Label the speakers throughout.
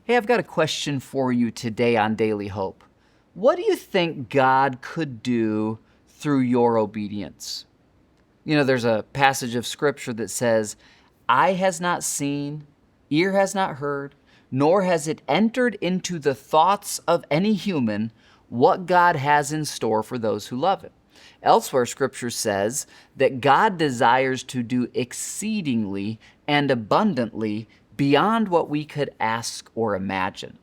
Speaker 1: Hey, I've got a question for you today on Daily Hope. What do you think God could do through your obedience? You know, there's a passage of Scripture that says, "Eye has not seen, ear has not heard, nor has it entered into the thoughts of any human what God has in store for those who love Him." Elsewhere, Scripture says that God desires to do exceedingly and abundantly beyond what we could ask or imagine.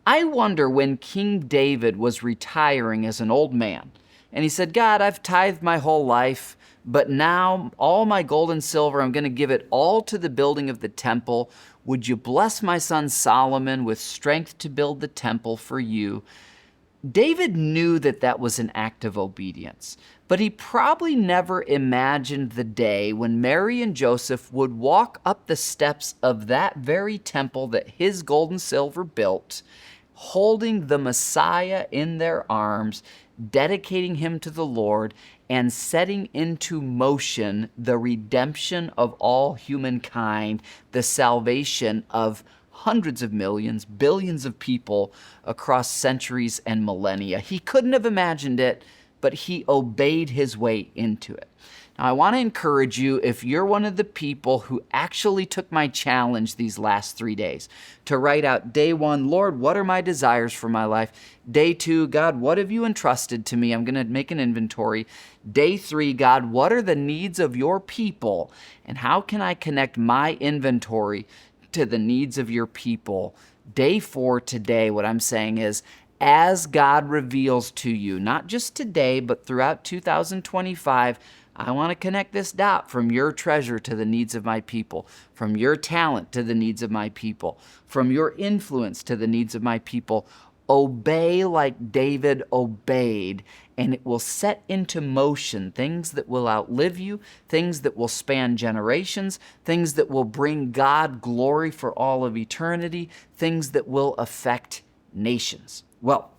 Speaker 1: I wonder when King David was retiring as an old man, and he said, "God, I've tithed my whole life, but now all my gold and silver, I'm going to give it all to the building of the temple. Would you bless my son Solomon with strength to build the temple for you?" David knew that that was an act of obedience, but he probably never imagined the day when Mary and Joseph would walk up the steps of that very temple that his gold and silver built, holding the Messiah in their arms, dedicating him to the Lord, and setting into motion the redemption of all humankind, the salvation of hundreds of millions, billions of people across centuries and millennia. He couldn't have imagined it, but he obeyed his way into it. Now, I want to encourage you, if you're one of the people who actually took my challenge these last 3 days, to write out day 1, "Lord, what are my desires for my life?" Day 2, "God, what have you entrusted to me?" I'm going to make an inventory. Day 3, "God, what are the needs of your people? And how can I connect my inventory to the needs of your people?" Day 4 today, what I'm saying is, as God reveals to you, not just today, but throughout 2025, I want to connect this dot from your treasure to the needs of my people, from your talent to the needs of my people, from your influence to the needs of my people. Obey like David obeyed, and it will set into motion things that will outlive you, things that will span generations, things that will bring God glory for all of eternity, things that will affect nations. Well,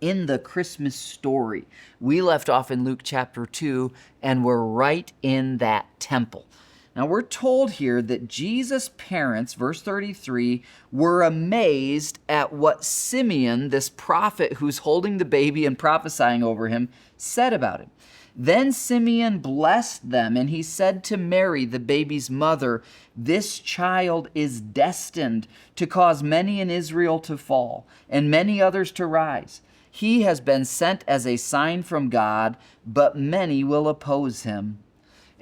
Speaker 1: in the Christmas story, we left off in Luke chapter 2, and we're right in that temple. Now, we're told here that Jesus' parents, verse 33, were amazed at what Simeon, this prophet who's holding the baby and prophesying over him, said about him. Then Simeon blessed them, and he said to Mary, the baby's mother, "This child is destined to cause many in Israel to fall, and many others to rise. He has been sent as a sign from God, but many will oppose him."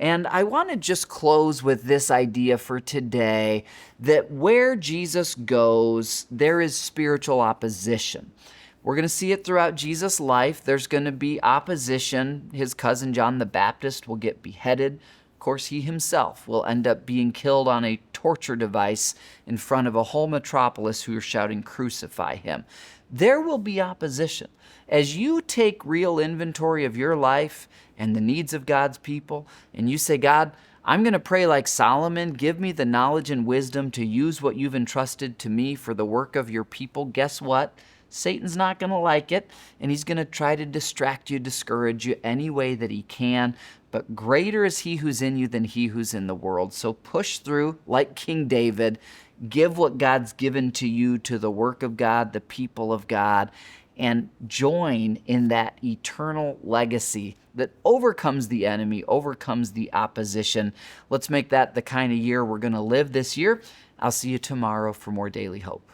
Speaker 1: And I want to just close with this idea for today, that where Jesus goes, there is spiritual opposition. We're going to see it throughout Jesus' life. There's going to be opposition. His cousin John the Baptist will get beheaded. Of course, he himself will end up being killed on a torture device in front of a whole metropolis who are shouting, "Crucify him." There will be opposition. As you take real inventory of your life and the needs of God's people, and you say, "God, I'm going to pray like Solomon. Give me the knowledge and wisdom to use what you've entrusted to me for the work of your people." Guess what? Satan's not going to like it, and he's going to try to distract you, discourage you any way that he can. But greater is he who's in you than he who's in the world. So push through like King David. Give what God's given to you to the work of God, the people of God, and join in that eternal legacy that overcomes the enemy, overcomes the opposition. Let's make that the kind of year we're going to live this year. I'll see you tomorrow for more Daily Hope.